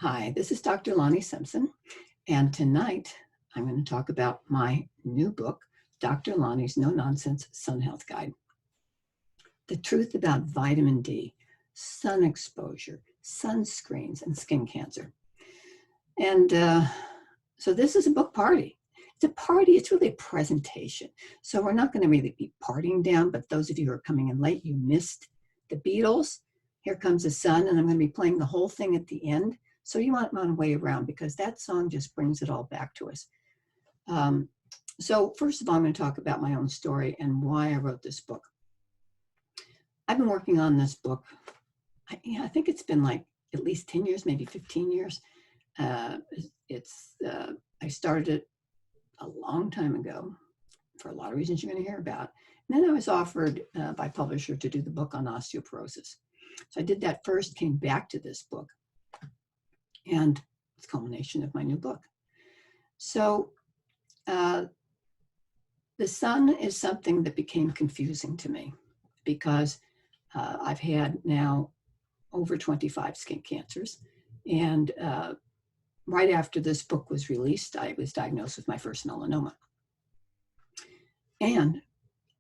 Hi, this is Dr. Lani Simpson, and tonight I'm going to talk about my new book, Dr. Lani's No Nonsense Sun Health Guide. The truth about vitamin D, sun exposure, sunscreens, and skin cancer. And so this is a book party. It's a party, it's really a presentation. So we're not going to really be partying down, but those of you who are coming in late, you missed the Beatles. Here Comes the Sun, and I'm going to be playing the whole thing at the end. So you might want to wait around because that song just brings it all back to us. So first of all, I'm going to talk about my own story and why I wrote this book. I've been working on this book, I think it's been like at least 10 years, maybe 15 years. I started it a long time ago for a lot of reasons you're going to hear about. And then I was offered by publisher to do the book on osteoporosis. So I did that first, came back to this book, and it's a culmination of my new book. So the sun is something that became confusing to me because I've had now over 25 skin cancers. And right after this book was released, I was diagnosed with my first melanoma. And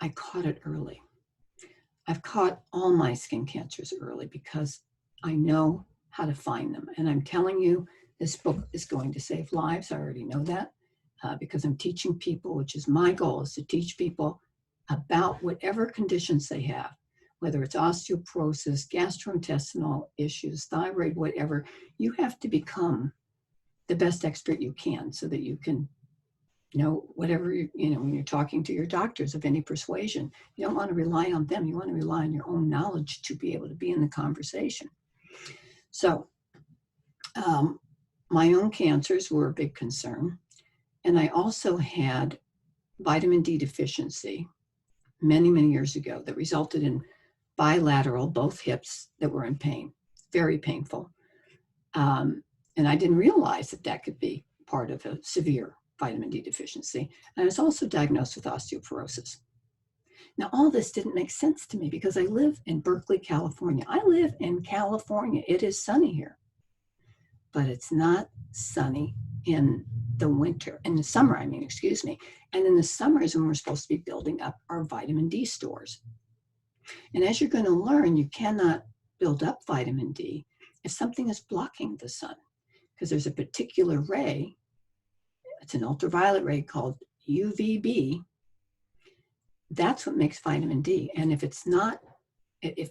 I caught it early. I've caught all my skin cancers early because I know how to find them. And I'm telling you, this book is going to save lives. I already know that because I'm teaching people, which is my goal, is to teach people about whatever conditions they have, whether it's osteoporosis, gastrointestinal issues, thyroid, whatever. You have to become the best expert you can so that you can know whatever, when you're talking to your doctors of any persuasion, you don't want to rely on them. You want to rely on your own knowledge to be able to be in the conversation. So my own cancers were a big concern. And I also had vitamin D deficiency many, many years ago that resulted in bilateral, both hips that were in pain, very painful. And I didn't realize that that could be part of a severe vitamin D deficiency. And I was also diagnosed with osteoporosis. Now, all this didn't make sense to me because I live in Berkeley, California. I live in California. It is sunny here, but it's not sunny in the winter, in the summer, excuse me. And in the summer is when we're supposed to be building up our vitamin D stores. And as you're going to learn, you cannot build up vitamin D if something is blocking the sun, because there's a particular ray. It's an ultraviolet ray called UVB. That's what makes vitamin D. And if it's not, if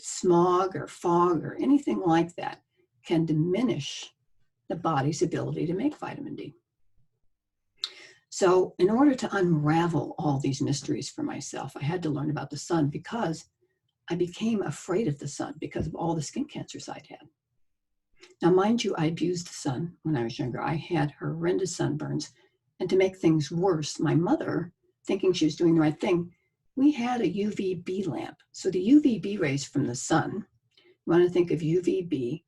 smog or fog or anything like that can diminish the body's ability to make vitamin D. So in order to unravel all these mysteries for myself, I had to learn about the sun because I became afraid of the sun because of all the skin cancers I'd had. Now, mind you, I abused the sun when I was younger. I had horrendous sunburns. And to make things worse, my mother, thinking she was doing the right thing, we had a UVB lamp. So the UVB rays from the sun, you want to think of UVB,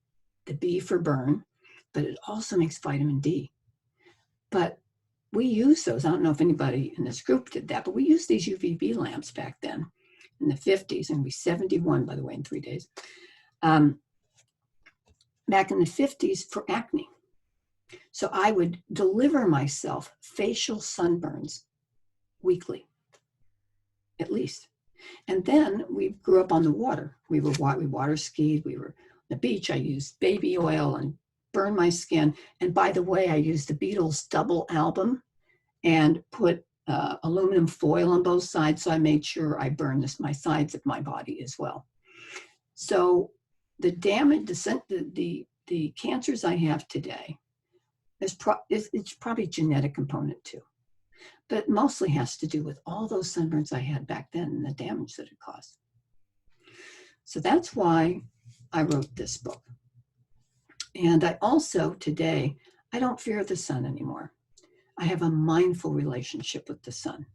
the B for burn, but it also makes vitamin D. But we use those. I don't know if anybody in this group did that, but we used these UVB lamps back then in the 50s, and we 71, by the way, in 3 days. Back in the 50s for acne. So I would deliver myself facial sunburns weekly, at least. And then we grew up on the water. We water skied. We were on the beach. I used baby oil and burned my skin. And by the way, I used the Beatles double album and put aluminum foil on both sides. So I made sure I burned my sides of my body as well. So the damage, the cancers I have today, it's probably a genetic component too, but it mostly has to do with all those sunburns I had back then and the damage that it caused. So that's why I wrote this book. And I also, today, I don't fear the sun anymore. I have a mindful relationship with the sun.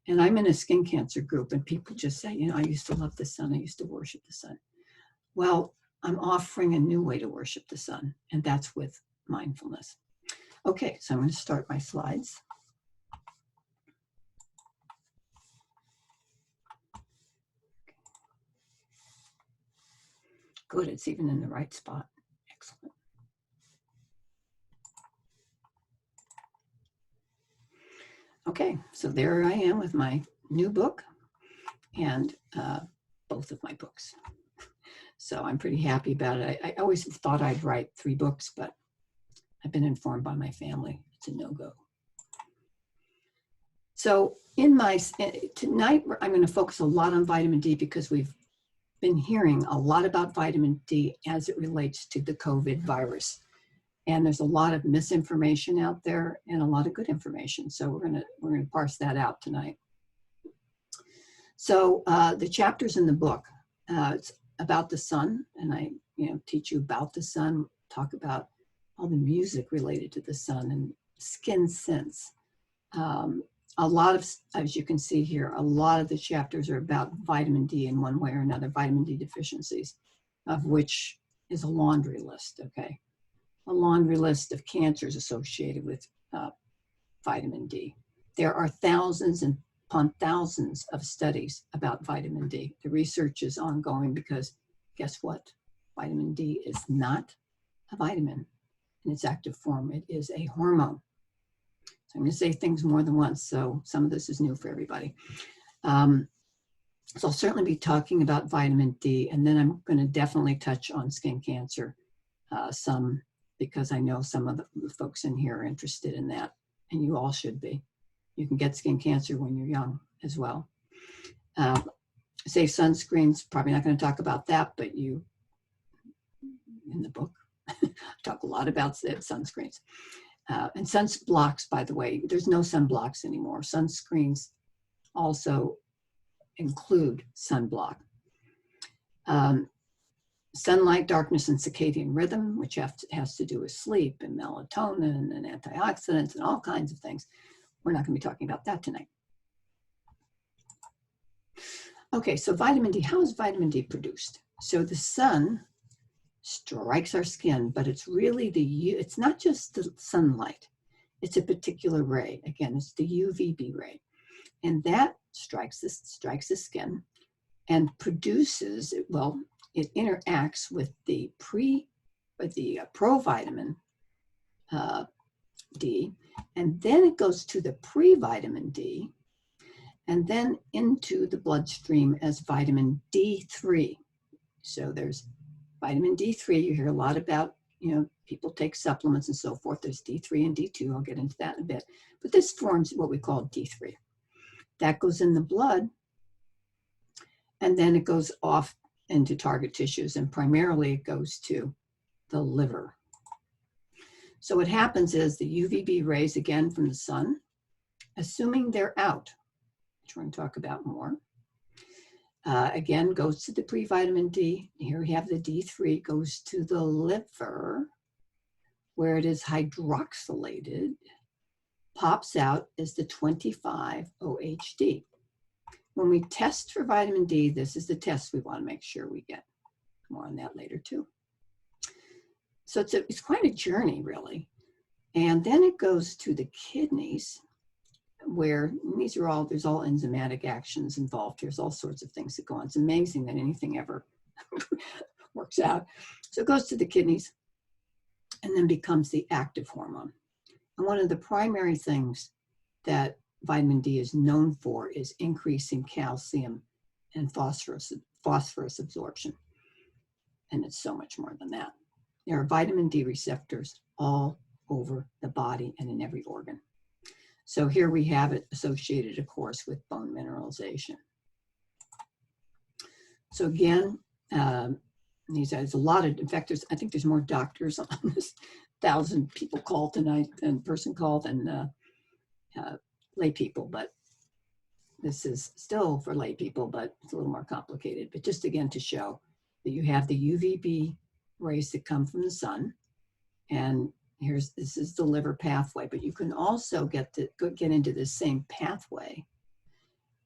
And I'm in a skin cancer group and people just say, I used to love the sun. I used to worship the sun. Well, I'm offering a new way to worship the sun, and that's with mindfulness. Okay, so I'm going to start my slides. Good, it's even in the right spot. Excellent. Okay, so there I am with my new book and both of my books. So I'm pretty happy about it. I always thought I'd write 3 books, but I've been informed by my family it's a no-go. So tonight, I'm going to focus a lot on vitamin D because we've been hearing a lot about vitamin D as it relates to the COVID virus. And there's a lot of misinformation out there and a lot of good information. So we're gonna parse that out tonight. So the chapters in the book, it's about the sun, and I teach you about the sun, talk about all the music related to the sun and skin scents. A lot of, as you can see here, a lot of the chapters are about vitamin D in one way or another, vitamin D deficiencies, of which is a laundry list, okay? A laundry list of cancers associated with vitamin D. There are thousands and upon thousands of studies about vitamin D. The research is ongoing because guess what? Vitamin D is not a vitamin in its active form. It is a hormone. So I'm going to say things more than once, so some of this is new for everybody. So I'll certainly be talking about vitamin D, and then I'm going to definitely touch on skin cancer some, because I know some of the folks in here are interested in that, and you all should be. You can get skin cancer when you're young as well. Safe sunscreens, probably not going to talk about that, but you, in the book, talk a lot about sunscreens. And sunblocks, by the way, there's no sunblocks anymore. Sunscreens also include sunblock. Sunlight, darkness, and circadian rhythm, which has to do with sleep and melatonin and antioxidants and all kinds of things. We're not going to be talking about that tonight. Okay, so vitamin D, how is vitamin D produced? So the sun strikes our skin, but it's really it's not just the sunlight, it's a particular ray. Again, it's the UVB ray. And that strikes the skin and produces, well, it interacts with the provitamin D, and then it goes to the pre-vitamin D, and then into the bloodstream as vitamin D3. So there's vitamin D3. You hear a lot about, people take supplements and so forth. There's D3 and D2. I'll get into that in a bit. But this forms what we call D3. That goes in the blood, and then it goes off into target tissues, and primarily it goes to the liver. So what happens is the UVB rays, again from the sun, assuming they're out, which we're going to talk about more, again goes to the pre-vitamin D. Here we have the D3, goes to the liver, where it is hydroxylated, pops out as the 25-OHD. When we test for vitamin D, this is the test we want to make sure we get. More on that later too. So it's quite a journey, really. And then it goes to the kidneys, where there's all enzymatic actions involved. There's all sorts of things that go on. It's amazing that anything ever works out. So it goes to the kidneys and then becomes the active hormone. And one of the primary things that vitamin D is known for is increasing calcium and phosphorus absorption. And it's so much more than that. There are vitamin D receptors all over the body and in every organ. So here we have it associated, of course, with bone mineralization. So again, there's a lot of, in fact, I think there's more doctors on this 1,000 people call tonight than person call than lay people, but this is still for lay people, but it's a little more complicated. But just again to show that you have the UVB rays that come from the sun, and this is the liver pathway, but you can also get into the same pathway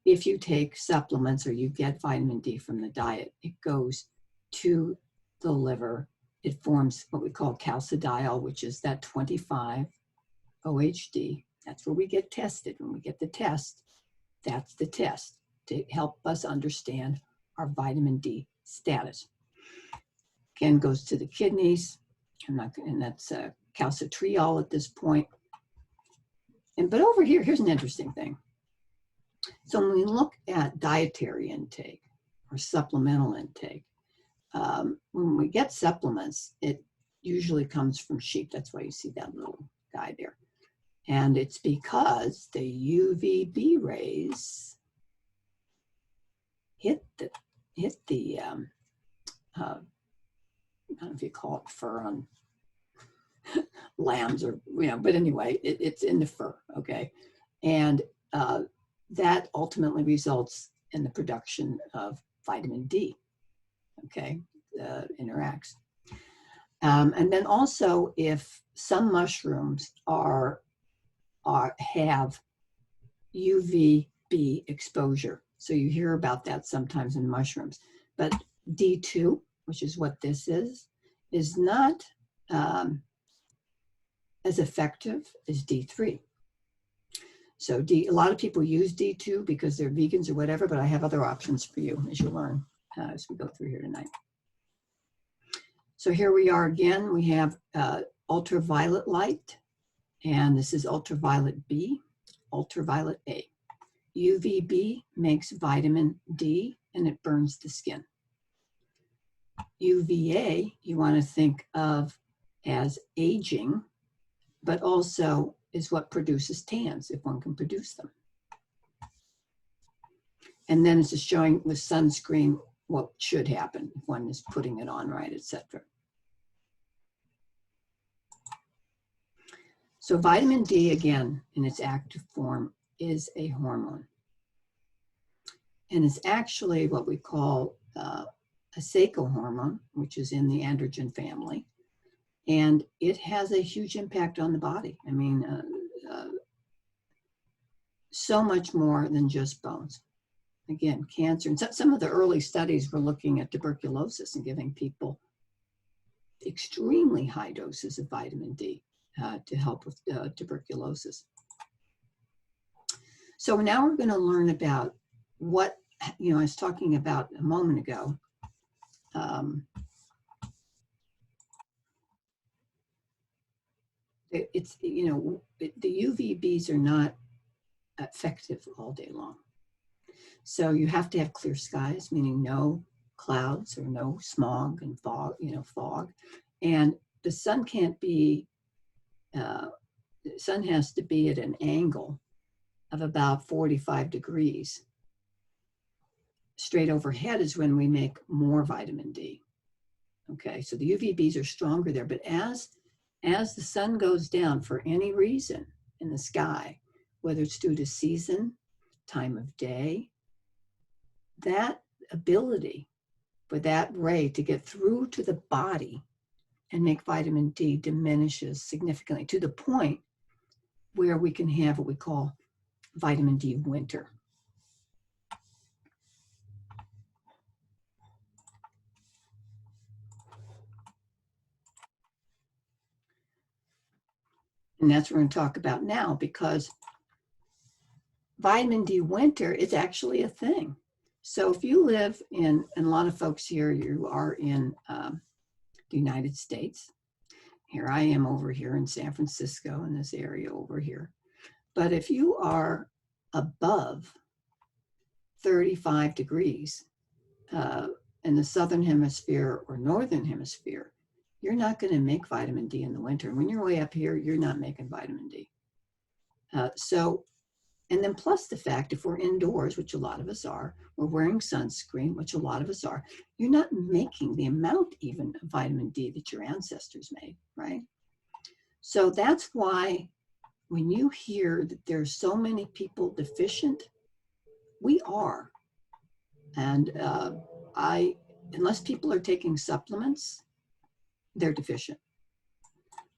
if you take supplements or you get vitamin D from the diet. It goes to the liver. It forms what we call calcidiol, which is that 25-OHD. That's where we get tested. When we get the test, that's the test to help us understand our vitamin D status. Again, goes to the kidneys, and that's calcitriol at this point. But over here, here's an interesting thing. So when we look at dietary intake or supplemental intake, when we get supplements, it usually comes from sheep. That's why you see that little guy there. And it's because the UVB rays hit the I don't know if you call it fur on lambs or, but anyway, it's in the fur, okay? And that ultimately results in the production of vitamin D, okay? Interacts. And then also if some mushrooms have UVB exposure. So you hear about that sometimes in mushrooms. But D2, which is what this is not as effective as D3. So a lot of people use D2 because they're vegans or whatever, but I have other options for you as you learn as we go through here tonight. So here we are again. We have ultraviolet light, and this is ultraviolet B, ultraviolet A. UVB makes vitamin D and it burns the skin. UVA, you want to think of as aging, but also is what produces tans, if one can produce them. And then it's just showing with sunscreen what should happen if one is putting it on right, etc. So vitamin D, again, in its active form, is a hormone. And it's actually what we call a hormone, which is in the androgen family. And it has a huge impact on the body. I mean, so much more than just bones. Again, cancer. And some of the early studies were looking at tuberculosis and giving people extremely high doses of vitamin D to help with tuberculosis. So now we're going to learn about what, I was talking about a moment ago. It's, the UVBs are not effective all day long. So you have to have clear skies, meaning no clouds or no smog and fog, fog. And the sun can't be, the sun has to be at an angle of about 45 degrees. Straight overhead is when we make more vitamin D. Okay, so the UVBs are stronger there, but as the sun goes down for any reason in the sky, whether it's due to season, time of day, that ability for that ray to get through to the body and make vitamin D diminishes significantly to the point where we can have what we call vitamin D winter. And that's what we're going to talk about now, because vitamin D winter is actually a thing. So if you live in, and a lot of folks here, you are in the United States. Here I am over here in San Francisco, in this area over here. But if you are above 35 degrees in the southern hemisphere or northern hemisphere, you're not going to make vitamin D in the winter. When you're way up here, you're not making vitamin D. And then plus the fact, if we're indoors, which a lot of us are, we're wearing sunscreen, which a lot of us are, you're not making the amount even of vitamin D that your ancestors made, right? So that's why when you hear that there's so many people deficient, we are. And unless people are taking supplements, they're deficient.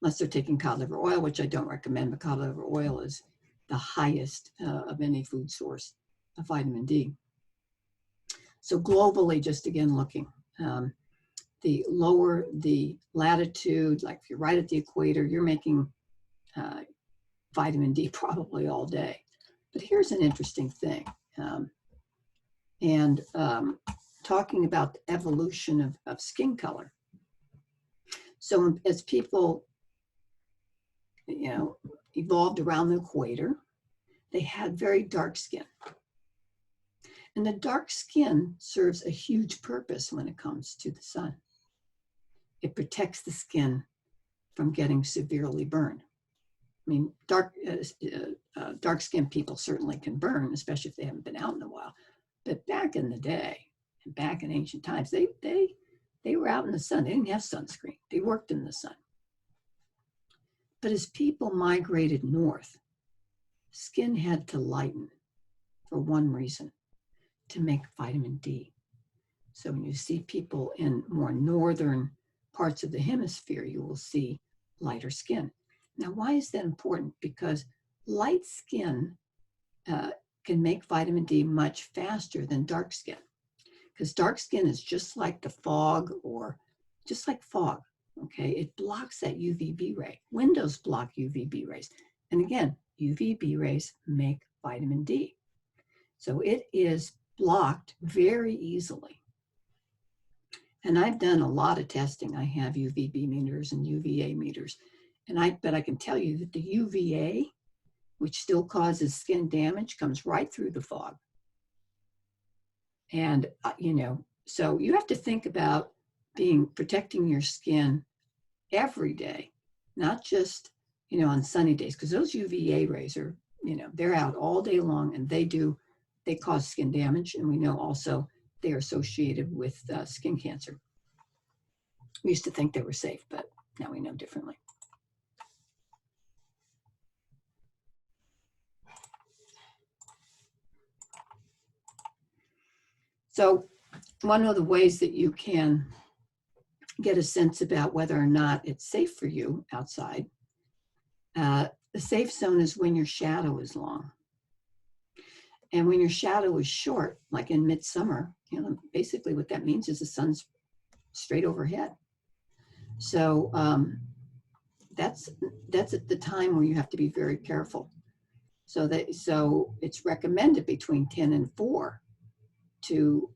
Unless they're taking cod liver oil, which I don't recommend, but cod liver oil is the highest of any food source of vitamin D. So globally, just again looking, the lower the latitude, like if you're right at the equator, you're making vitamin D probably all day. But here's an interesting thing. Talking about the evolution of skin color. So as people, evolved around the equator, they had very dark skin. And the dark skin serves a huge purpose when it comes to the sun. It protects the skin from getting severely burned. I mean, dark-skinned people certainly can burn, especially if they haven't been out in a while. But back in the day, and back in ancient times, they were out in the sun. They didn't have sunscreen. They worked in the sun. But as people migrated north, skin had to lighten for one reason, to make vitamin D. So when you see people in more northern parts of the hemisphere, you will see lighter skin. Now, why is that important? Because light skin can make vitamin D much faster than dark skin. Because dark skin is just like the fog, or just like fog, okay? It blocks that UVB ray. Windows block UVB rays. And again, UVB rays make vitamin D. So it is blocked very easily. And I've done a lot of testing. I have UVB meters and UVA meters. But I can tell you that the UVA, which still causes skin damage, comes right through the fog. And, so you have to think about protecting your skin every day, not just, on sunny days, because those UVA rays are, they're out all day long, and they cause skin damage. And we know also they are associated with skin cancer. We used to think they were safe, but now we know differently. So one of the ways that you can get a sense about whether or not it's safe for you outside, the safe zone is when your shadow is long. And when your shadow is short, like in midsummer, basically what that means is the sun's straight overhead. So that's at the time where you have to be very careful. So it's recommended between 10 and 4 to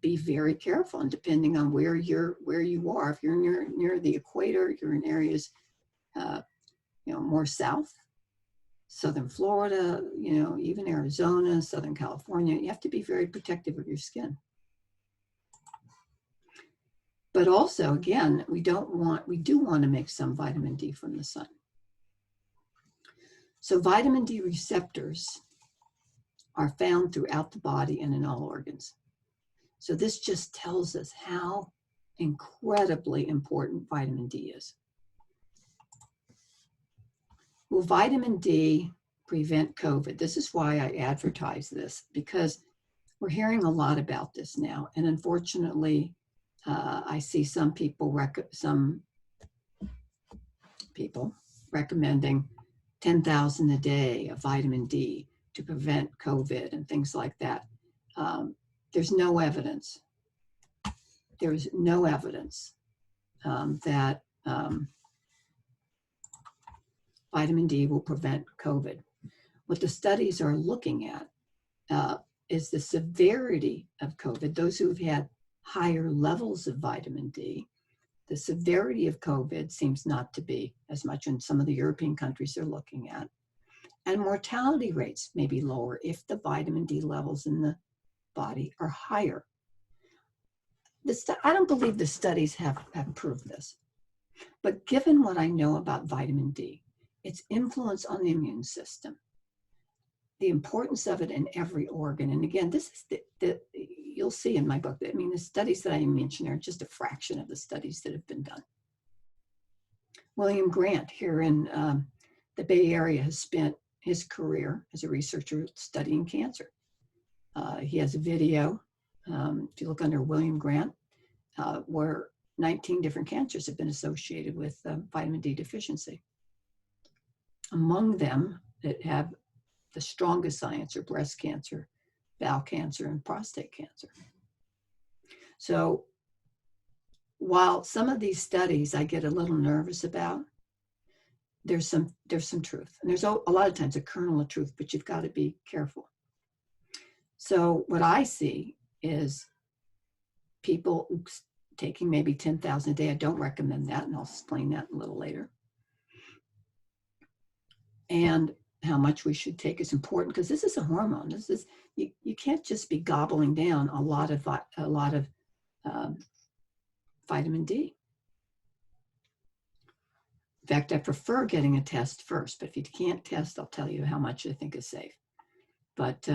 be very careful, and depending on where you are, if you're near the equator, you're in areas more south, southern Florida, even Arizona, Southern California, you have to be very protective of your skin. But also, again, we do want to make some vitamin D from the sun. So vitamin D receptors are found throughout the body and in all organs. So this just tells us how incredibly important vitamin D is. Will vitamin D prevent COVID? This is why I advertise this, because we're hearing a lot about this now. And unfortunately, I see some people recommending 10,000 a day of vitamin D to prevent COVID and things like that. There's no evidence. There's no evidence that vitamin D will prevent COVID. What the studies are looking at is the severity of COVID. Those who have had higher levels of vitamin D, the severity of COVID seems not to be as much in some of the European countries they're looking at. And mortality rates may be lower if the vitamin D levels in the body are higher. I don't believe the studies have proved this. But given what I know about vitamin D, its influence on the immune system, the importance of it in every organ, and again, this is you'll see in my book, the studies that I mentioned are just a fraction of the studies that have been done. William Grant here in the Bay Area has spent his career as a researcher studying cancer. He has a video, if you look under William Grant, where 19 different cancers have been associated with vitamin D deficiency. Among them that have the strongest science are breast cancer, bowel cancer, and prostate cancer. So while some of these studies I get a little nervous about, there's some truth. And there's a lot of times a kernel of truth, but you've got to be careful. So what I see is people taking maybe 10,000 a day. I don't recommend that, and I'll explain that a little later. and how much we should take is important, because this is a hormone. This is, you can't just be gobbling down a lot of um, vitamin D. In fact, I prefer getting a test first, but if you can't test, I'll tell you how much I think is safe. But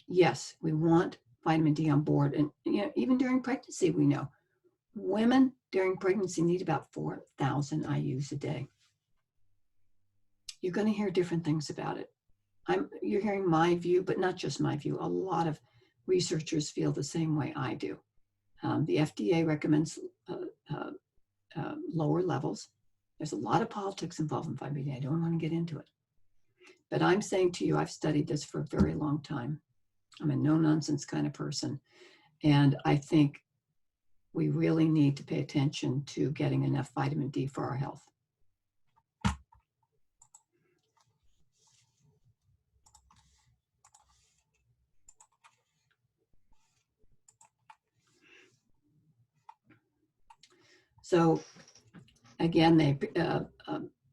yes, we want vitamin D on board. And even during pregnancy, we know women during pregnancy need about 4,000 IUs a day. You're going to hear different things about it. You're hearing my view, but not just my view. A lot of researchers feel the same way I do. The FDA recommends lower levels. There's a lot of politics involved in vitamin D. I don't want to get into it. But I'm saying to you, I've studied this for a very long time. I'm a no-nonsense kind of person. And I think we really need to pay attention to getting enough vitamin D for our health. So again,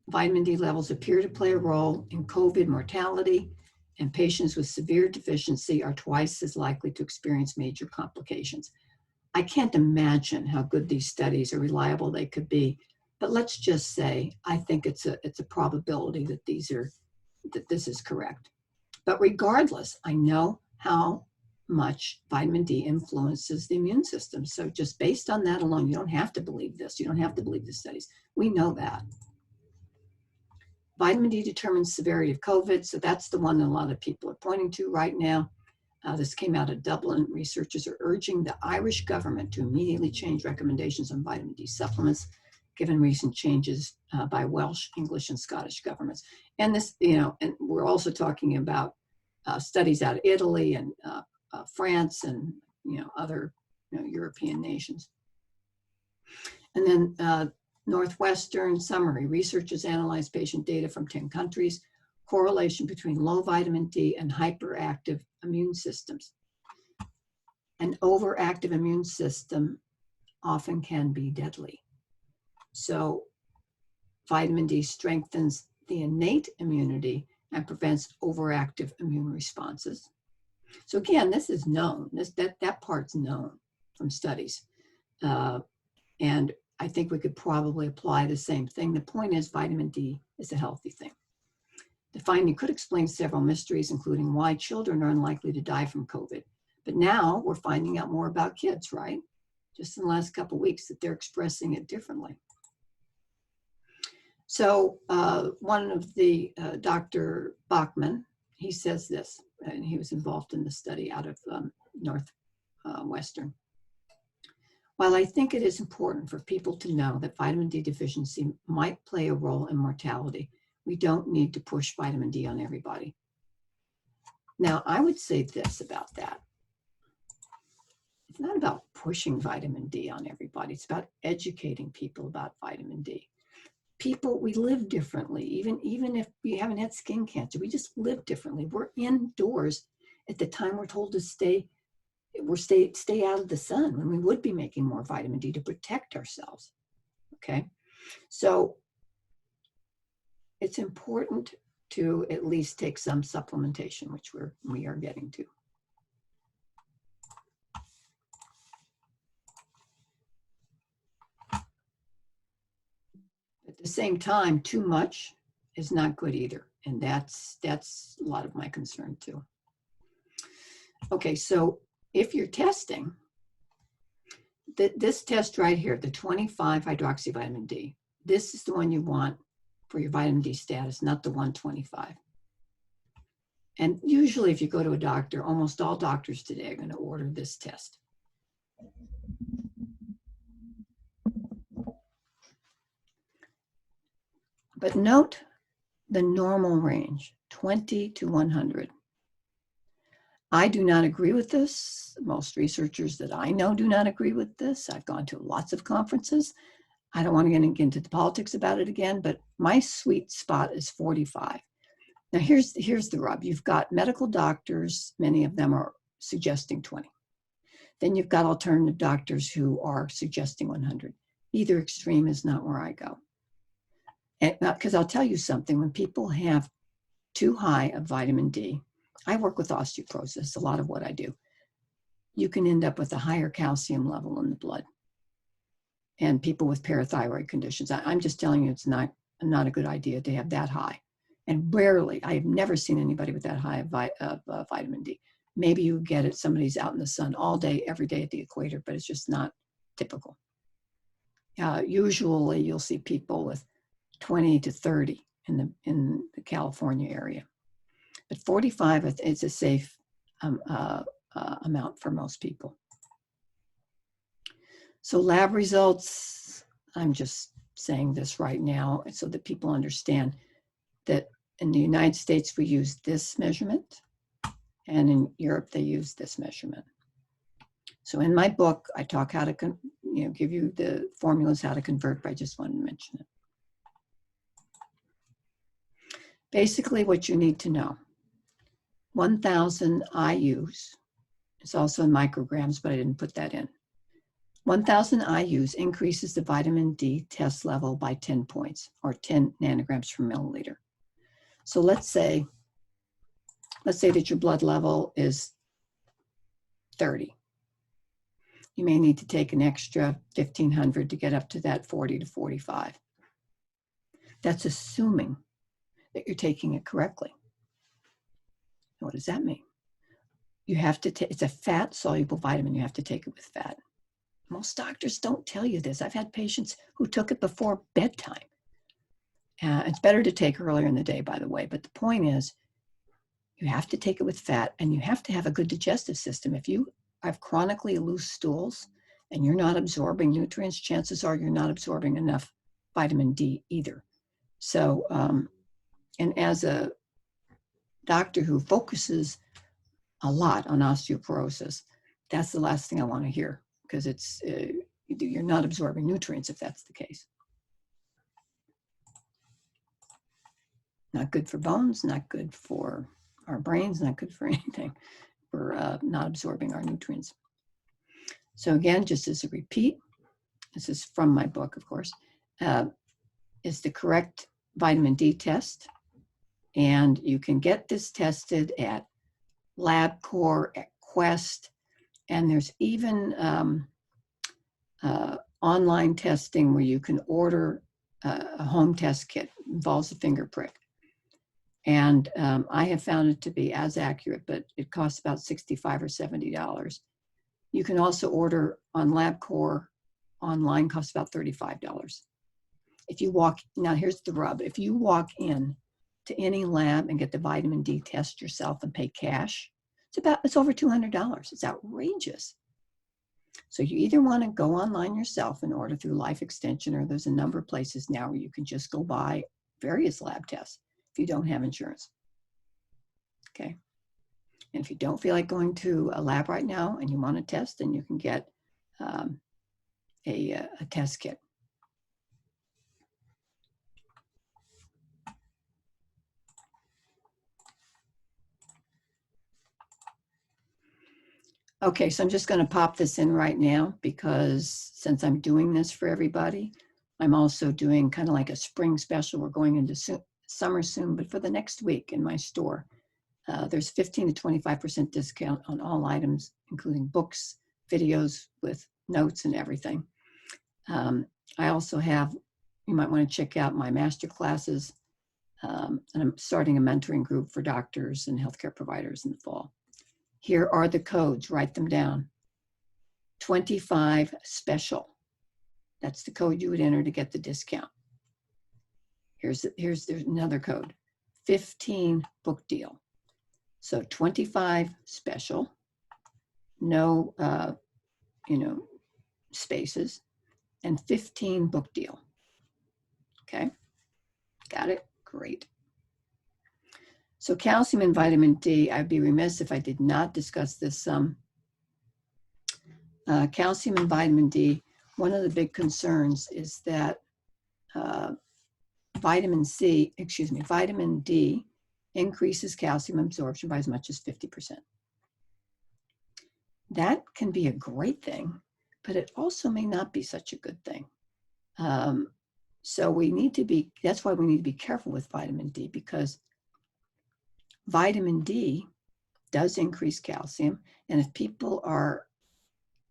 vitamin D levels appear to play a role in COVID mortality, and patients with severe deficiency are twice as likely to experience major complications. I can't imagine how good these studies or reliable they could be, but let's just say I think it's a probability that this is correct. But regardless, I know how much vitamin D influences the immune system. So just based on that alone, you don't have to believe this. You don't have to believe the studies. We know that. Vitamin D determines severity of COVID. So that's the one that a lot of people are pointing to right now. This came out of Dublin. Researchers are urging the Irish government to immediately change recommendations on vitamin D supplements, given recent changes by Welsh, English, and Scottish governments. And this, and we're also talking about studies out of Italy and France and other European nations. And then Northwestern summary: researchers analyzed patient data from 10 countries. Correlation between low vitamin D and hyperactive immune systems. An overactive immune system often can be deadly. So vitamin D strengthens the innate immunity and prevents overactive immune responses. So again, this is known. That part's known from studies. And I think we could probably apply the same thing. The point is, vitamin D is a healthy thing. The finding could explain several mysteries, including why children are unlikely to die from COVID. But now we're finding out more about kids, right? Just in the last couple of weeks, that they're expressing it differently. So one of the, Dr. Bachman, he says this, and he was involved in the study out of Northwestern. While I think it is important for people to know that vitamin D deficiency might play a role in mortality, we don't need to push vitamin D on everybody. Now, I would say this about that. It's not about pushing vitamin D on everybody. It's about educating people about vitamin D. People, we live differently. Even if we haven't had skin cancer, we just live differently. We're indoors at the time we're told to stay out of the sun, when we would be making more vitamin D to protect ourselves. Okay, so it's important to at least take some supplementation, which we are getting to. At the same time, too much is not good either, and that's a lot of my concern too. Okay, so if you're testing, this test right here, the 25 hydroxyvitamin D, this is the one you want for your vitamin D status, not the 125. And usually if you go to a doctor, almost all doctors today are going to order this test. But note the normal range, 20 to 100. I do not agree with this. Most researchers that I know do not agree with this. I've gone to lots of conferences. I don't want to get into the politics about it again, but my sweet spot is 45. Now here's the rub. You've got medical doctors, many of them are suggesting 20. Then you've got alternative doctors who are suggesting 100. Either extreme is not where I go. Because I'll tell you something, when people have too high of vitamin D, I work with osteoporosis, a lot of what I do. You can end up with a higher calcium level in the blood. And people with parathyroid conditions, I'm just telling you, it's not a good idea to have that high. And rarely, I have never seen anybody with that high of vitamin D. Maybe you get it, somebody's out in the sun all day, every day at the equator, but it's just not typical. Usually you'll see people with 20 to 30 in the California area. But 45 is a safe amount for most people. So lab results, I'm just saying this right now so that people understand that in the United States, we use this measurement, and in Europe, they use this measurement. So in my book, I talk how to give you the formulas how to convert, but I just wanted to mention it. Basically, what you need to know, 1,000 IUs, it's also in micrograms, but I didn't put that in. 1,000 IUs increases the vitamin D test level by 10 points, or 10 nanograms per milliliter. So let's say that your blood level is 30. You may need to take an extra 1,500 to get up to that 40 to 45. That's assuming that you're taking it correctly. What does that mean? You have to take, it's a fat-soluble vitamin. You have to take it with fat. Most doctors don't tell you this. I've had patients who took it before bedtime. It's better to take earlier in the day, by the way. But the point is, you have to take it with fat, and you have to have a good digestive system. If you have chronically loose stools and you're not absorbing nutrients, chances are you're not absorbing enough vitamin D either. So, and as a doctor who focuses a lot on osteoporosis, that's the last thing I want to hear, because it's you're not absorbing nutrients if that's the case. Not good for bones, not good for our brains, not good for anything. We're not absorbing our nutrients. So again, just as a repeat, this is from my book, of course, is the correct vitamin D test. And you can get this tested at LabCorp, at Quest, and there's even online testing where you can order a home test kit. It involves a finger prick. And I have found it to be as accurate, but it costs about $65 or $70. You can also order on LabCorp online, costs about $35. If you now here's the rub. If you walk in to any lab and get the vitamin D test yourself and pay cash, it's over $200. It's outrageous. So you either want to go online yourself and order through Life Extension, or there's a number of places now where you can just go buy various lab tests if you don't have insurance. Okay. And if you don't feel like going to a lab right now and you want to test, then you can get a test kit. Okay, so I'm just going to pop this in right now, because since I'm doing this for everybody, I'm also doing kind of like a spring special. We're going into summer soon, but for the next week in my store, there's 15 to 25% discount on all items, including books, videos with notes and everything. I also have, you might want to check out my master classes, and I'm starting a mentoring group for doctors and healthcare providers in the fall. Here are the codes, write them down. 25 special. That's the code you would enter to get the discount. There's another code. 15 book deal. So 25 special, no spaces, and 15 book deal. Okay, got it? Great. So calcium and vitamin D, I'd be remiss if I did not discuss this some. Calcium and vitamin D, one of the big concerns is that vitamin D increases calcium absorption by as much as 50%. That can be a great thing, but it also may not be such a good thing. So that's why we need to be careful with vitamin D, because vitamin D does increase calcium. And if people are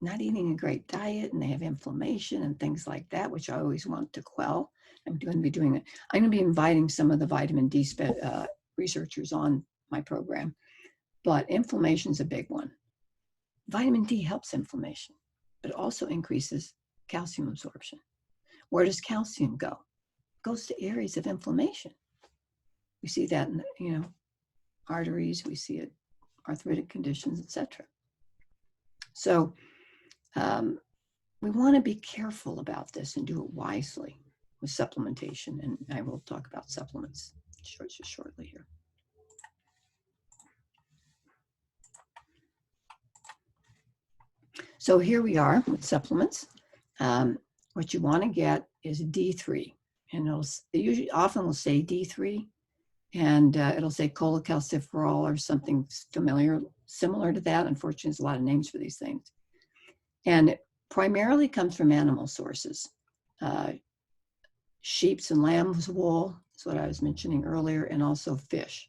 not eating a great diet and they have inflammation and things like that, which I always want to quell, I'm going to be doing it. I'm going to be inviting some of the vitamin D researchers on my program, but inflammation is a big one. Vitamin D helps inflammation, but also increases calcium absorption. Where does calcium go? It goes to areas of inflammation. We see that in arteries, we see it arthritic conditions, etc. So we want to be careful about this and do it wisely with supplementation. And I will talk about supplements shortly here. So here we are with supplements. What you want to get is D3, and often will say D3, and it'll say cholecalciferol or something similar to that. Unfortunately, there's a lot of names for these things. And it primarily comes from animal sources. Sheep's and lamb's wool is what I was mentioning earlier, and also fish.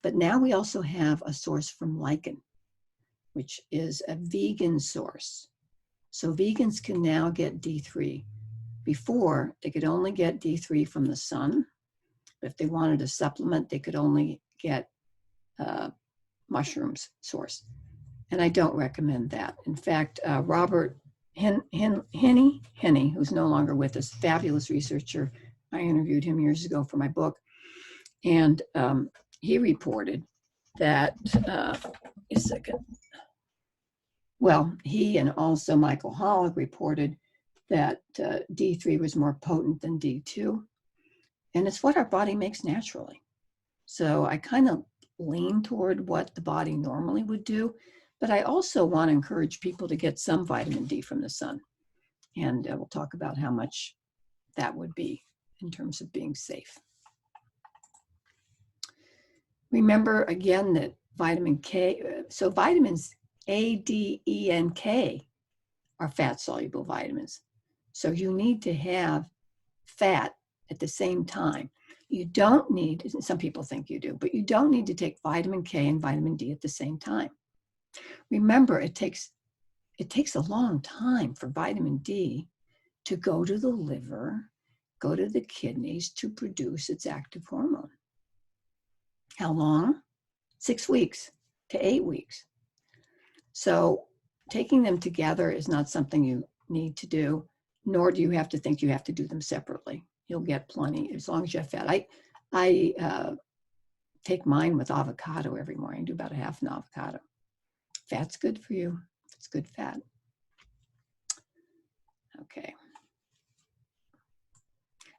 But now we also have a source from lichen, which is a vegan source. So vegans can now get D3. Before, they could only get D3 from the sun. But if they wanted a supplement, they could only get mushrooms source. And I don't recommend that. In fact, Robert Henney, who's no longer with us, fabulous researcher. I interviewed him years ago for my book. And he reported that, well, he and also Michael Hollick reported that D3 was more potent than D2. And it's what our body makes naturally. So I kind of lean toward what the body normally would do. But I also want to encourage people to get some vitamin D from the sun. And we'll talk about how much that would be in terms of being safe. Remember again that vitamin K, so vitamins A, D, E, and K are fat-soluble vitamins. So you need to have fat at the same time. You don't need, some people think you do, but you don't need to take vitamin K and vitamin D at the same time. Remember, it takes a long time for vitamin D to go to the liver, go to the kidneys to produce its active hormone. How long? 6 weeks to 8 weeks. So taking them together is not something you need to do, nor do you have to think you have to do them separately. You'll get plenty as long as you have fat. I take mine with avocado every morning. I do about a half an avocado. Fat's good for you. It's good fat. Okay.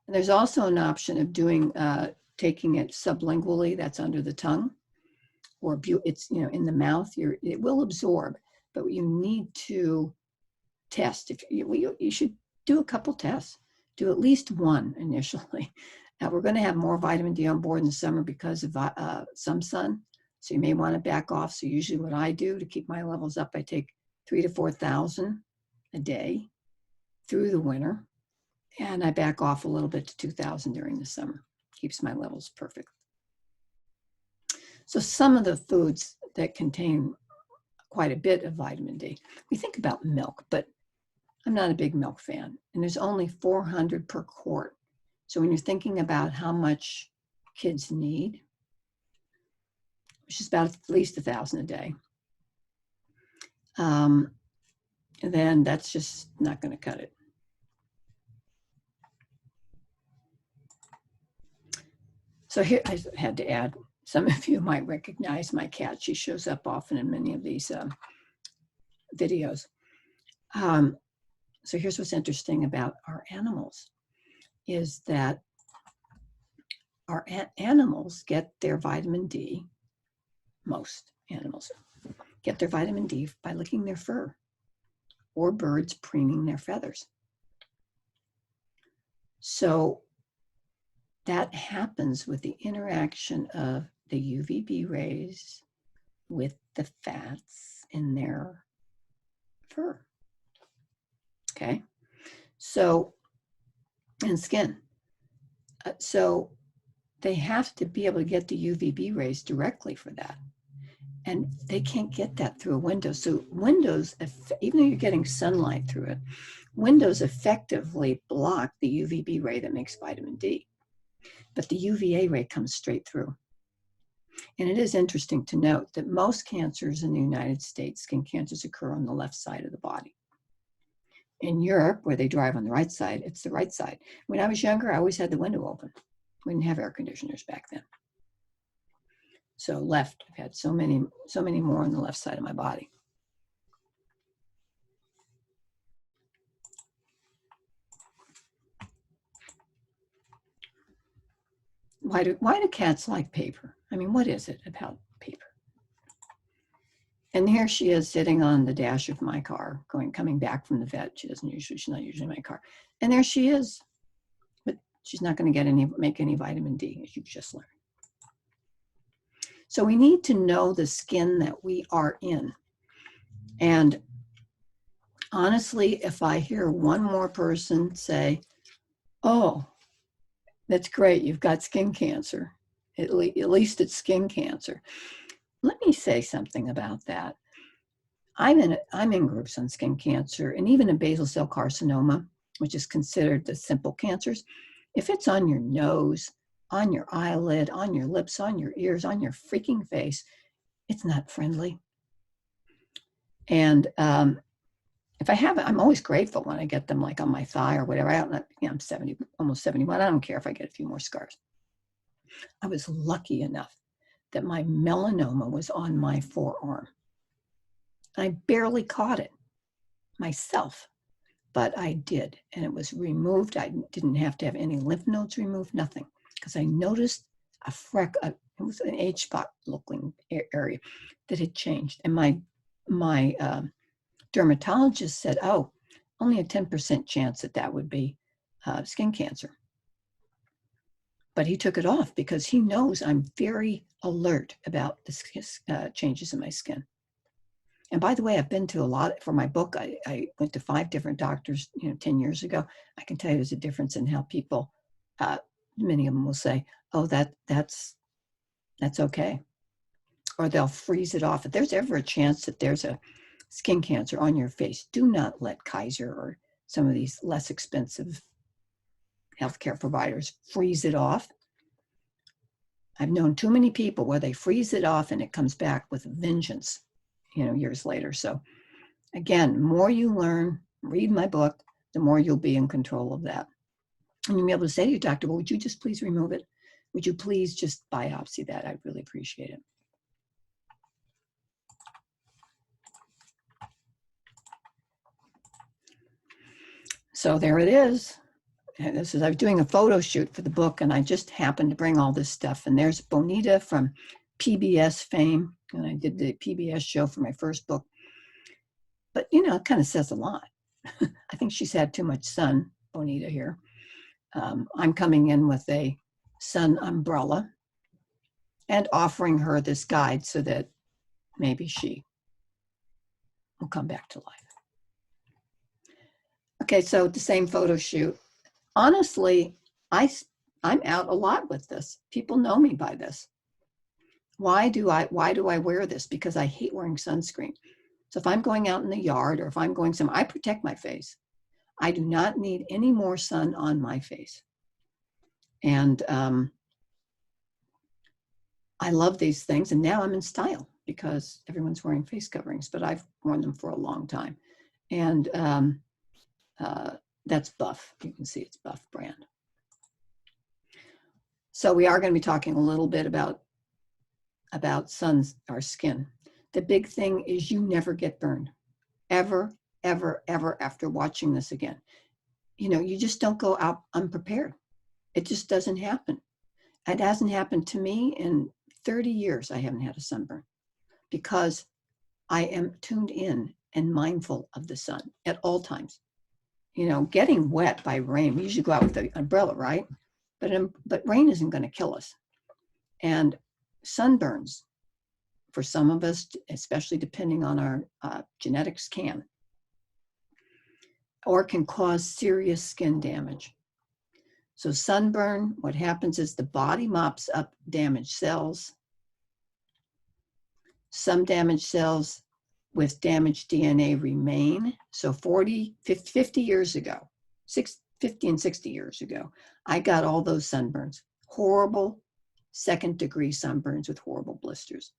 And there's also an option of doing taking it sublingually. That's under the tongue, or it's in the mouth. It will absorb, but you need to test. If you should do a couple tests. Do at least one initially. Now we're going to have more vitamin D on board in the summer because of some sun. So you may want to back off. So usually what I do to keep my levels up, I take 3,000 to 4,000 a day through the winter. And I back off a little bit to 2,000 during the summer. Keeps my levels perfect. So some of the foods that contain quite a bit of vitamin D. We think about milk, but I'm not a big milk fan. And there's only 400 per quart. So when you're thinking about how much kids need, which is about at least 1,000 a day, then that's just not going to cut it. So here I had to add, some of you might recognize my cat. She shows up often in many of these videos. So here's what's interesting about our animals is that our animals get their vitamin D, most animals get their vitamin D by licking their fur or birds preening their feathers. So that happens with the interaction of the UVB rays with the fats in their fur. Okay, so, and skin. So they have to be able to get the UVB rays directly for that. And they can't get that through a window. So windows, even though you're getting sunlight through it, windows effectively block the UVB ray that makes vitamin D. But the UVA ray comes straight through. And it is interesting to note that most cancers in the United States, skin cancers, occur on the left side of the body. In Europe, where they drive on the right side, it's the right side. When I was younger, I always had the window open. We didn't have air conditioners back then. So left, I've had so many more on the left side of my body. Why do cats like paper? I mean, what is it about paper? And here she is sitting on the dash of my car, coming back from the vet. She's not usually in my car. And there she is. But she's not going to make any vitamin D, as you've just learned. So we need to know the skin that we are in. And honestly, if I hear one more person say, oh, that's great, you've got skin cancer, at least it's skin cancer. Let me say something about that. I'm in groups on skin cancer, and even in basal cell carcinoma, which is considered the simple cancers. If it's on your nose, on your eyelid, on your lips, on your ears, on your freaking face, it's not friendly. And if I have it, I'm always grateful when I get them, like on my thigh or whatever. I'm 70, almost 71. I don't care if I get a few more scars. I was lucky enough that my melanoma was on my forearm. I barely caught it myself, but I did, and it was removed. I didn't have to have any lymph nodes removed, nothing, because I noticed a freckle. It was an H-spot looking area that had changed, and my dermatologist said, "Oh, only a 10% chance that would be skin cancer." But he took it off because he knows I'm very alert about the changes in my skin. And by the way, I've been to a lot for my book. I went to 5 different doctors, 10 years ago. I can tell you there's a difference in how people, many of them will say, oh, that's okay. Or they'll freeze it off. If there's ever a chance that there's a skin cancer on your face, do not let Kaiser or some of these less expensive healthcare providers freeze it off. I've known too many people where they freeze it off and it comes back with vengeance, years later. So again, more you learn, read my book, the more you'll be in control of that. And you'll be able to say to your doctor, well, would you just please remove it? Would you please just biopsy that? I'd really appreciate it. So there it is. And I was doing a photo shoot for the book, and I just happened to bring all this stuff. And there's Bonita from PBS fame, and I did the PBS show for my first book. But, it kind of says a lot. I think she's had too much sun, Bonita here. I'm coming in with a sun umbrella and offering her this guide so that maybe she will come back to life. Okay, so the same photo shoot. Honestly, I'm out a lot with this. People know me by this. Why do I wear this? Because I hate wearing sunscreen. So if I'm going out in the yard or if I'm going somewhere, I protect my face. I do not need any more sun on my face. And I love these things. And now I'm in style because everyone's wearing face coverings, but I've worn them for a long time. And that's Buff. You can see it's Buff brand. So we are going to be talking a little bit about our skin. The big thing is you never get burned. Ever, ever, ever after watching this again. You just don't go out unprepared. It just doesn't happen. It hasn't happened to me in 30 years. I haven't had a sunburn because I am tuned in and mindful of the sun at all times. Getting wet by rain, we usually go out with an umbrella, right? But rain isn't going to kill us. And sunburns, for some of us, especially depending on our genetics, can cause serious skin damage. So sunburn, what happens is the body mops up damaged cells. Some damaged cells with damaged DNA remain. So 50 years ago, 50 and 60 years ago, I got all those sunburns, horrible second-degree sunburns with horrible blisters.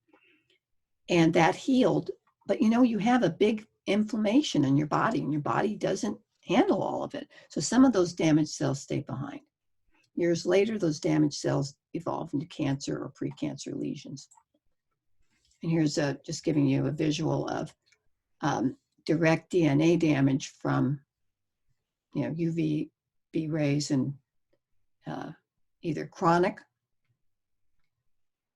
And that healed, but you have a big inflammation in your body, and your body doesn't handle all of it. So some of those damaged cells stay behind. Years later, those damaged cells evolve into cancer or precancer lesions. And here's just giving you a visual of direct DNA damage from UVB rays and either chronic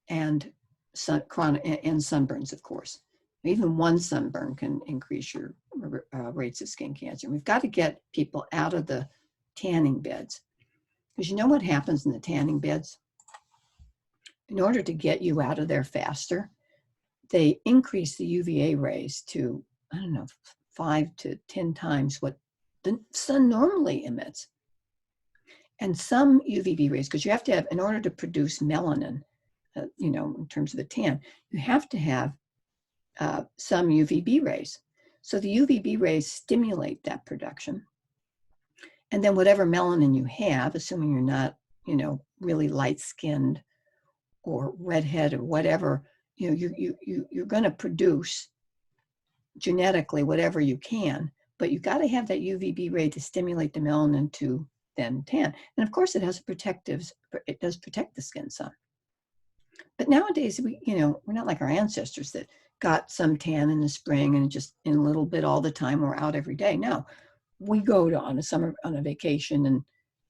and sunburns, of course. Even one sunburn can increase your rates of skin cancer. We've got to get people out of the tanning beds, because you know what happens in the tanning beds? In order to get you out of there faster, they increase the UVA rays to, 5 to 10 times what the sun normally emits. And some UVB rays, because you have to have, in order to produce melanin, in terms of a tan, you have to have some UVB rays. So the UVB rays stimulate that production. And then whatever melanin you have, assuming you're not, really light-skinned or redhead or whatever, you're going to produce genetically whatever you can, but you got to have that UVB ray to stimulate the melanin to then tan. And of course, it does protect the skin some. But nowadays, we're not like our ancestors that got some tan in the spring and just in a little bit all the time, or out every day. No, we go on a vacation in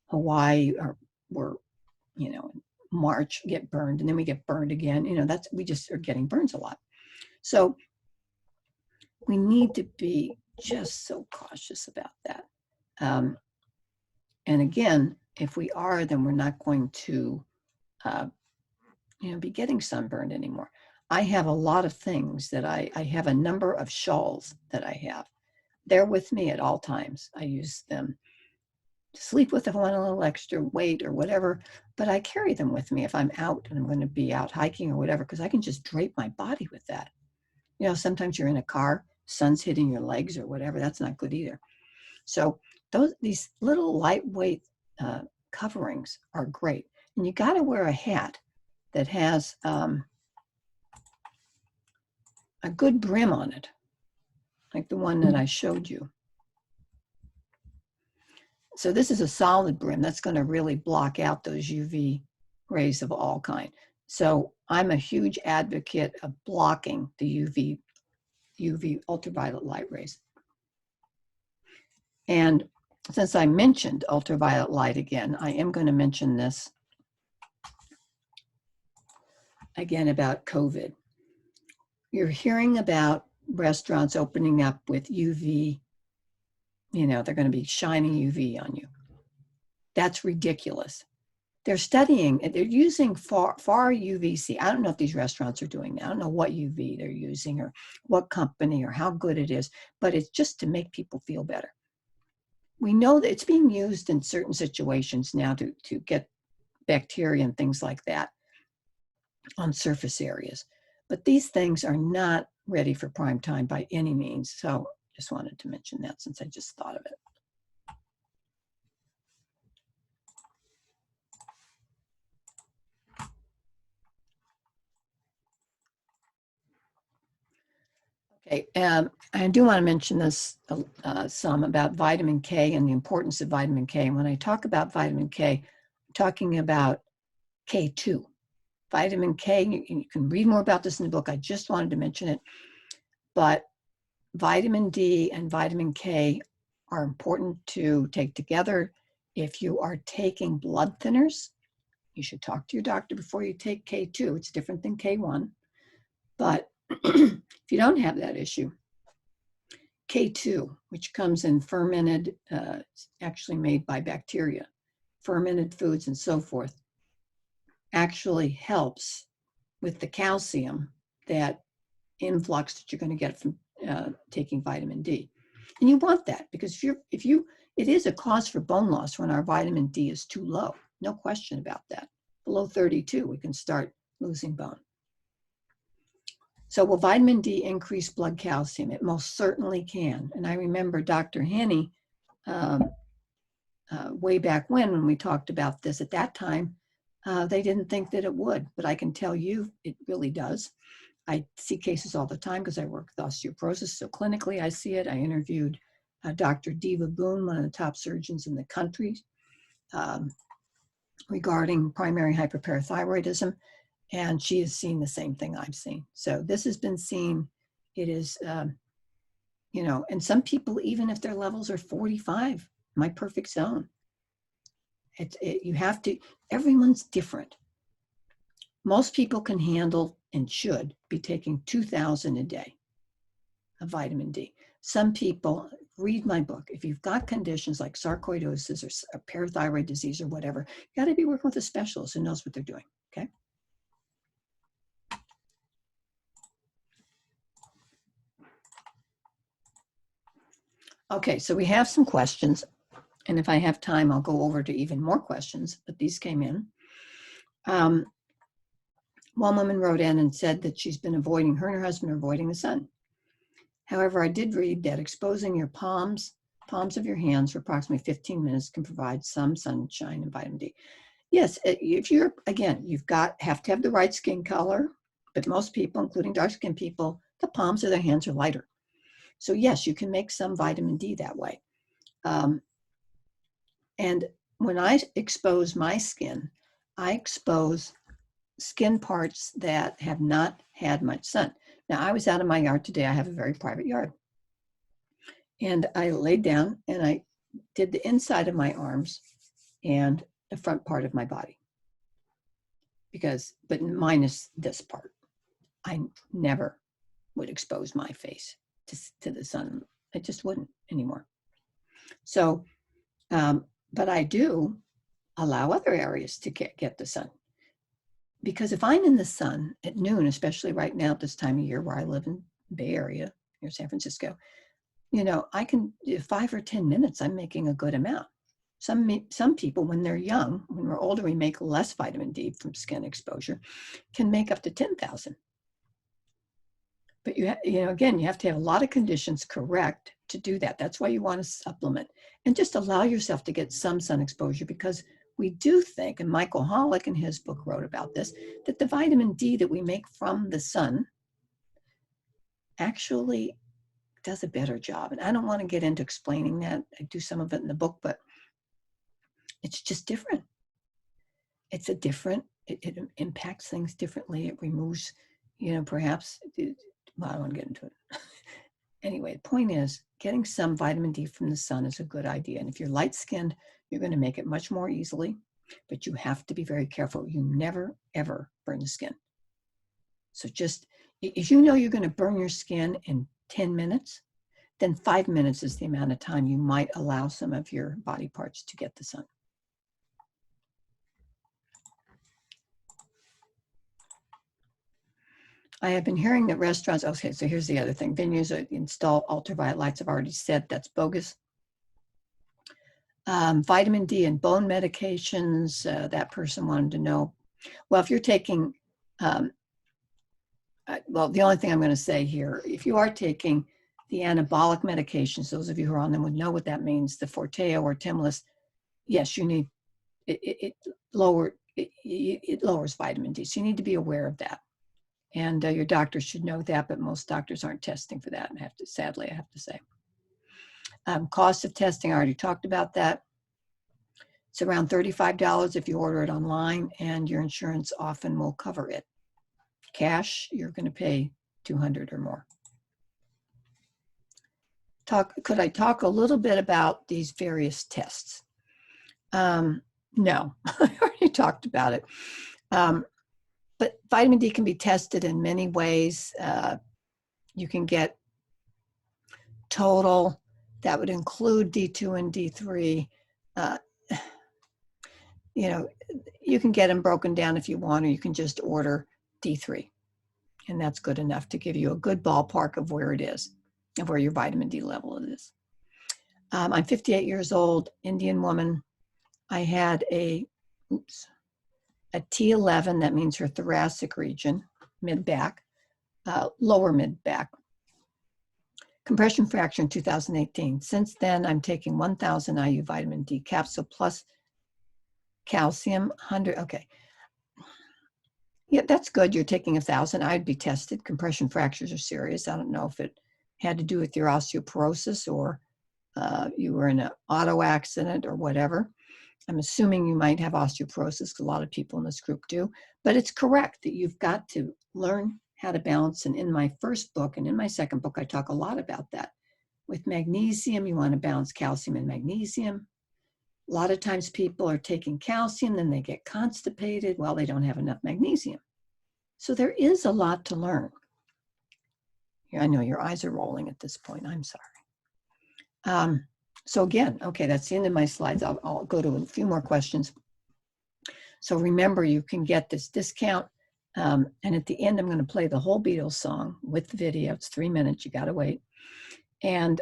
Hawaii, or we're, in March, get burned, and then we get burned again. We just are getting burns a lot. So we need to be just so cautious about that. And again, if we are, then we're not going to, be getting sunburned anymore. I have a lot of things that I have a number of shawls that I have. They're with me at all times. I use them to sleep with if I want a little extra weight or whatever, but I carry them with me if I'm out and I'm going to be out hiking or whatever, because I can just drape my body with that. Sometimes you're in a car, sun's hitting your legs or whatever. That's not good either. So these little lightweight coverings are great. And you got to wear a hat that has a good brim on it, like the one that I showed you. So this is a solid brim that's going to really block out those UV rays of all kind. So I'm a huge advocate of blocking the UV ultraviolet light rays. And since I mentioned ultraviolet light again, I am going to mention this again about COVID. You're hearing about restaurants opening up with UV, they're going to be shining UV on you. That's ridiculous. They're studying, they're using far UVC. I don't know if these restaurants are doing that. I don't know what UV they're using or what company or how good it is, but it's just to make people feel better. We know that it's being used in certain situations now to get bacteria and things like that on surface areas. But these things are not ready for prime time by any means. So just wanted to mention that since I just thought of it. Okay, I do want to mention this some about vitamin K and the importance of vitamin K. And when I talk about vitamin K, I'm talking about K2. Vitamin K, you can read more about this in the book. I just wanted to mention it. But vitamin D and vitamin K are important to take together. If you are taking blood thinners, you should talk to your doctor before you take K2. It's different than K1. But if you don't have that issue, K2, which comes in fermented, actually made by bacteria, fermented foods and so forth, actually helps with the calcium, that influx that you're going to get from taking vitamin D. And you want that, because if it is a cause for bone loss when our vitamin D is too low. No question about that. Below 32, we can start losing bone. So will vitamin D increase blood calcium? It most certainly can. And I remember Dr. Hanney, way back when we talked about this at that time, they didn't think that it would, but I can tell you it really does. I see cases all the time because I work with osteoporosis. So clinically, I see it. I interviewed Dr. Diva Boone, one of the top surgeons in the country, regarding primary hyperparathyroidism. And she has seen the same thing I've seen. So this has been seen. It is, you know, and some people, even if their levels are 45, my perfect zone. You have to, everyone's different. Most people can handle and should be taking 2,000 a day of vitamin D. Some people, read my book. If you've got conditions like sarcoidosis or parathyroid disease or whatever, you got to be working with a specialist who knows what they're doing, okay? Okay, so we have some questions. And if I have time, I'll go over to even more questions, but these came in. One woman wrote in and said that she's been avoiding, her and her husband are avoiding the sun. However, I did read that exposing your palms of your hands for approximately 15 minutes can provide some sunshine and vitamin D. Yes, if you're, again, have to have the right skin color, but most people, including dark skinned people, the palms of their hands are lighter. So yes, you can make some vitamin D that way. And when I expose my skin, I expose skin parts that have not had much sun. Now, I was out in my yard today. I have a very private yard. And I laid down and I did the inside of my arms and the front part of my body. But minus this part. I never would expose my face to the sun. I just wouldn't anymore. So, but I do allow other areas to get the sun. Because if I'm in the sun at noon, especially right now at this time of year where I live in the Bay Area near San Francisco, you know, I can, 5 or 10 minutes, I'm making a good amount. Some people, when they're young, when we're older, we make less vitamin D from skin exposure, can make up to 10,000. But you know, again, you have to have a lot of conditions correct to do that. That's why you want to supplement and just allow yourself to get some sun exposure, because we do think, and Michael Hollick in his book wrote about this, that the vitamin D that we make from the sun actually does a better job. And I don't want to get into explaining that. I do some of it in the book, but it's just different. It impacts things differently. It removes, you know, perhaps, well, I don't want to get into it. Anyway, the point is, getting some vitamin D from the sun is a good idea. And if you're light-skinned, you're going to make it much more easily, but you have to be very careful. You never, ever burn the skin. So just, if you know you're going to burn your skin in 10 minutes, then 5 minutes is the amount of time you might allow some of your body parts to get the sun. I have been hearing that restaurants, okay, so here's the other thing. Venues install ultraviolet lights. I've already said that's bogus. Vitamin D and bone medications, that person wanted to know. Well, if you're taking, well, the only thing I'm going to say here, if you are taking the anabolic medications, those of you who are on them would know what that means, the Forteo or Tymlos, yes, you need, it lowers vitamin D. So you need to be aware of that. And your doctor should know that, but most doctors aren't testing for that. And sadly, I have to say. Cost of testing, I already talked about that. It's around $35 if you order it online, and your insurance often will cover it. Cash, you're going to pay $200 or more. Could I talk a little bit about these various tests? No, I already talked about it. But vitamin D can be tested in many ways. You can get total, that would include D2 and D3. You know, you can get them broken down if you want, or you can just order D3. And that's good enough to give you a good ballpark of where it is and where your vitamin D level is. I'm 58 years old, Indian woman. I had a T11, that means her thoracic region, mid-back, lower mid-back. Compression fracture in 2018. Since then, I'm taking 1,000 IU vitamin D capsule plus calcium, 100, okay. Yeah, that's good. You're taking 1,000. I'd be tested. Compression fractures are serious. I don't know if it had to do with your osteoporosis or you were in an auto accident or whatever. I'm assuming you might have osteoporosis, because a lot of people in this group do. But it's correct that you've got to learn how to balance. And in my first book and in my second book, I talk a lot about that. With magnesium, you want to balance calcium and magnesium. A lot of times people are taking calcium, then they get constipated. Well, they don't have enough magnesium. So there is a lot to learn. I know your eyes are rolling at this point. I'm sorry. So again, okay, that's the end of my slides. I'll go to a few more questions. So remember, you can get this discount. And at the end, I'm going to play the whole Beatles song with the video. It's 3 minutes. You got to wait. And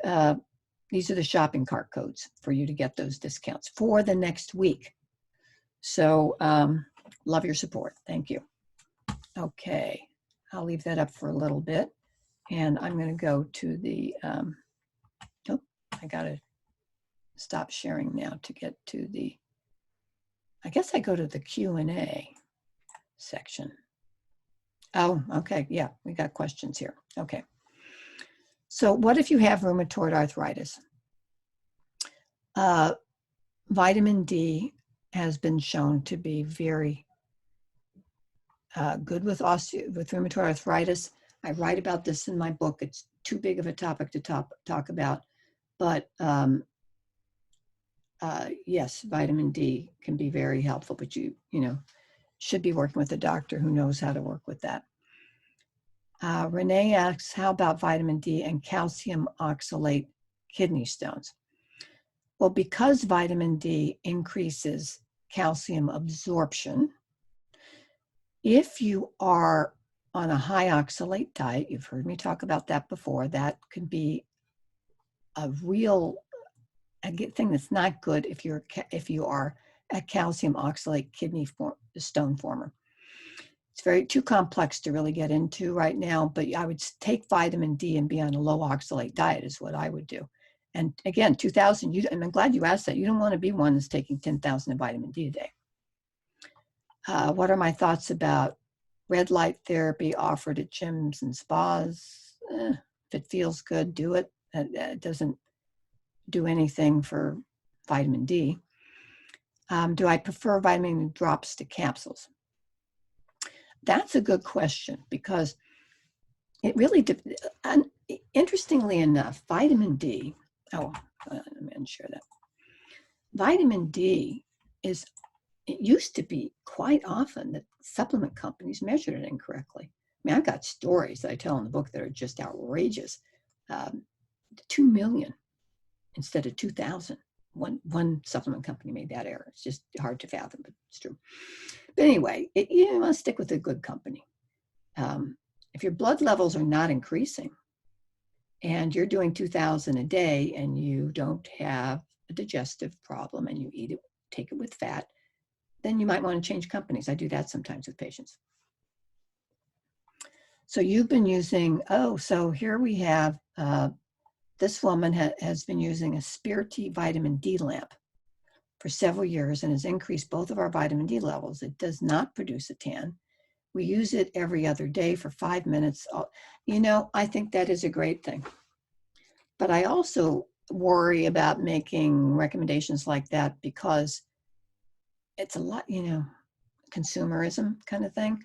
these are the shopping cart codes for you to get those discounts for the next week. So love your support. Thank you. Okay, I'll leave that up for a little bit. And I'm going to go to the, oh, I got to stop sharing now to get to the, I guess I go to the Q&A section. Oh, okay, yeah, we got questions here. Okay. So what if you have rheumatoid arthritis? Vitamin D has been shown to be very good with rheumatoid arthritis. I write about this in my book. It's too big of a topic to talk about, but yes, vitamin D can be very helpful, but you should be working with a doctor who knows how to work with that. Renee asks, how about vitamin D and calcium oxalate kidney stones? Well, because vitamin D increases calcium absorption, if you are on a high oxalate diet, you've heard me talk about that before, that could be a real thing that's not good if you are a calcium oxalate kidney stone former. It's too complex to really get into right now, but I would take vitamin D and be on a low oxalate diet is what I would do. And again, 2,000, and I'm glad you asked that. You don't want to be one that's taking 10,000 of vitamin D a day. What are my thoughts about red light therapy offered at gyms and spas? If it feels good, do it. It doesn't do anything for vitamin D. Do I prefer vitamin drops to capsules? That's a good question, because it really, interestingly enough, vitamin D, let me ensure that. Vitamin D it used to be quite often that supplement companies measured it incorrectly. I mean, I've got stories that I tell in the book that are just outrageous. 2 million instead of 2,000. One supplement company made that error. It's just hard to fathom, but it's true. But anyway, you want to stick with a good company. If your blood levels are not increasing and you're doing 2,000 a day and you don't have a digestive problem and you take it with fat, then you might want to change companies. I do that sometimes with patients. So you've been using, so here we have, this woman has been using a Spirity vitamin D lamp for several years and has increased both of our vitamin D levels. It does not produce a tan. We use it every other day for 5 minutes. I think that is a great thing. But I also worry about making recommendations like that because it's a lot, consumerism kind of thing.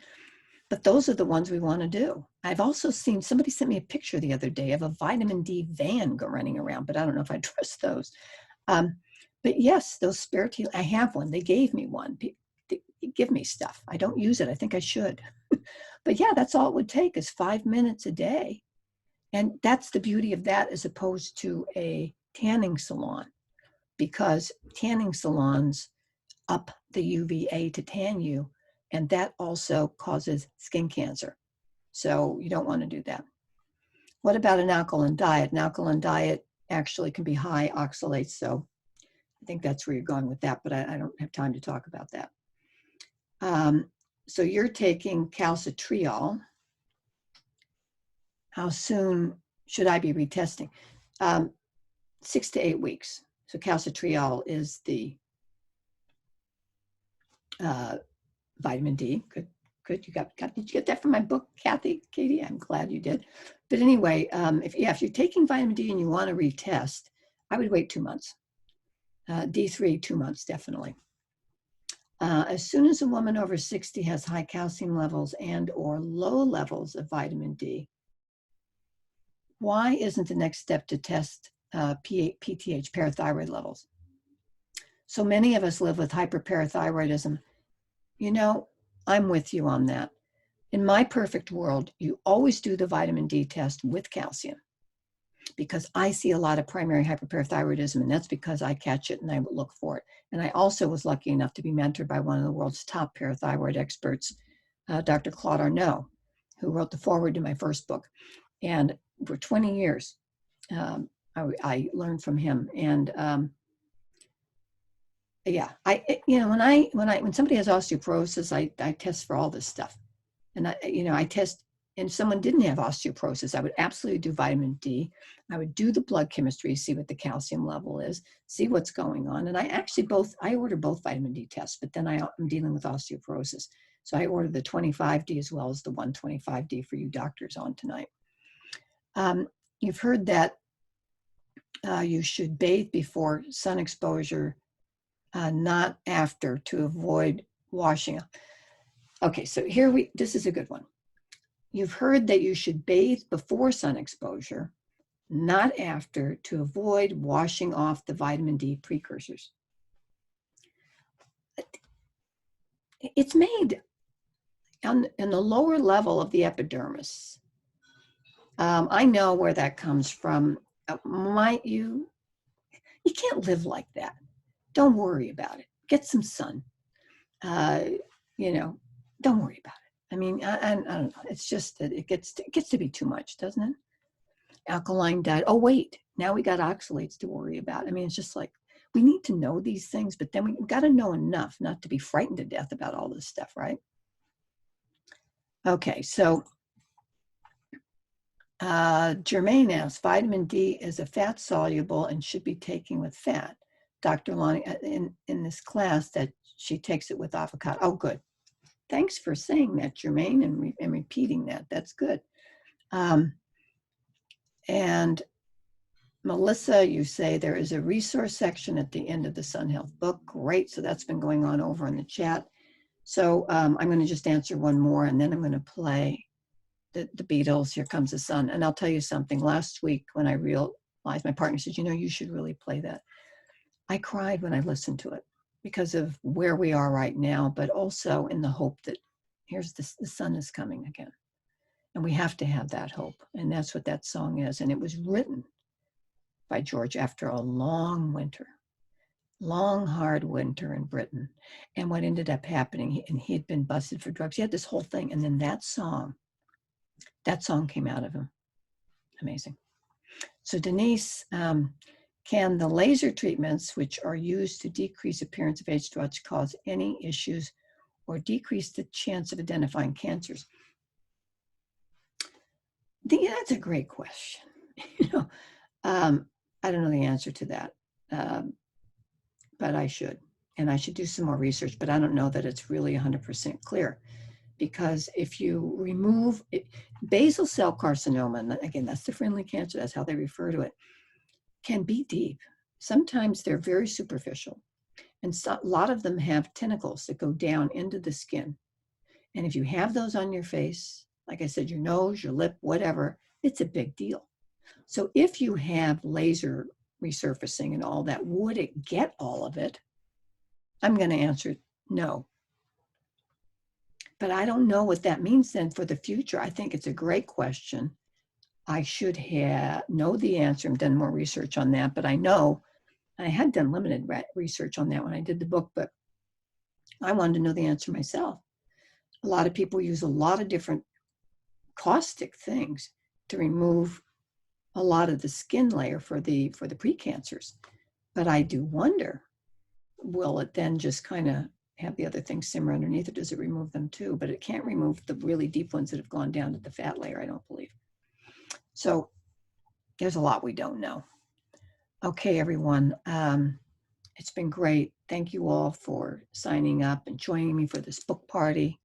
But those are the ones we want to do. I've also seen, somebody sent me a picture the other day of a vitamin D van running around, but I don't know if I trust those. But yes, those Spirity, I have one. They gave me one. They give me stuff. I don't use it. I think I should. But yeah, that's all it would take is 5 minutes a day. And that's the beauty of that as opposed to a tanning salon, because tanning salons up the UVA to tan you, and that also causes skin cancer. So you don't want to do that. What about an alkaline diet? An alkaline diet actually can be high oxalates. So I think that's where you're going with that, but I don't have time to talk about that. So you're taking calcitriol. How soon should I be retesting? 6 to 8 weeks. So calcitriol is the vitamin D. Good. Did you get that from my book, Katie? I'm glad you did. But anyway, if you're taking vitamin D and you want to retest, I would wait 2 months. D3, 2 months, definitely. As soon as a woman over 60 has high calcium levels and or low levels of vitamin D, why isn't the next step to test PTH, parathyroid levels? So many of us live with hyperparathyroidism. I'm with you on that. In my perfect world, you always do the vitamin D test with calcium, because I see a lot of primary hyperparathyroidism, and that's because I catch it and I look for it. And I also was lucky enough to be mentored by one of the world's top parathyroid experts, Dr. Claude Arnault, who wrote the foreword to my first book. And for 20 years, I learned from him. And when somebody has osteoporosis, I test for all this stuff. And I test, and if someone didn't have osteoporosis, I would absolutely do vitamin D. I would do the blood chemistry, see what the calcium level is, see what's going on. And I order both vitamin D tests, but then I'm dealing with osteoporosis. So I order the 25D as well as the 125D for you doctors on tonight. You've heard that you should bathe before sun exposure, not after, to avoid washing. Okay, so this is a good one. You've heard that you should bathe before sun exposure, not after, to avoid washing off the vitamin D precursors. It's made in the lower level of the epidermis. I know where that comes from. You can't live like that. Don't worry about it. Get some sun. Don't worry about it. I mean, I don't know. It's just that it gets to be too much, doesn't it? Alkaline diet. Oh, wait. Now we got oxalates to worry about. I mean, it's just like, we need to know these things, but then we got to know enough not to be frightened to death about all this stuff, right? Okay, so Jermaine asks, vitamin D is a fat soluble and should be taken with fat. Dr. Lani, in this class, that she takes it with avocado. Oh, good. Thanks for saying that, Jermaine, and repeating that. That's good. And Melissa, you say there is a resource section at the end of the Sun Health book. Great. So that's been going on over in the chat. So I'm going to just answer one more, and then I'm going to play the Beatles, Here Comes the Sun. And I'll tell you something. Last week, when I realized, my partner said, you should really play that. I cried when I listened to it because of where we are right now, but also in the hope that the sun is coming again. And we have to have that hope. And that's what that song is. And it was written by George after a long winter, long, hard winter in Britain. And what ended up happening, and he had been busted for drugs. He had this whole thing. And then that song came out of him. Amazing. So Denise, can the laser treatments, which are used to decrease appearance of age spots, cause any issues or decrease the chance of identifying cancers? That's a great question. I don't know the answer to that, but I should. And I should do some more research, but I don't know that it's really 100% clear. Because if you remove basal cell carcinoma, and again, that's the friendly cancer, that's how they refer to it, can be deep. Sometimes they're very superficial. And a lot of them have tentacles that go down into the skin. And if you have those on your face, like I said, your nose, your lip, whatever, it's a big deal. So if you have laser resurfacing and all that, would it get all of it? I'm going to answer no. But I don't know what that means then for the future. I think it's a great question. I should know the answer and done more research on that, but I know I had done limited research on that when I did the book, but I wanted to know the answer myself. A lot of people use a lot of different caustic things to remove a lot of the skin layer for the precancers. But I do wonder, will it then just kind of have the other things simmer underneath, or does it remove them too? But it can't remove the really deep ones that have gone down to the fat layer, I don't believe. So there's a lot we don't know. Okay, everyone. It's been great. Thank you all for signing up and joining me for this book party.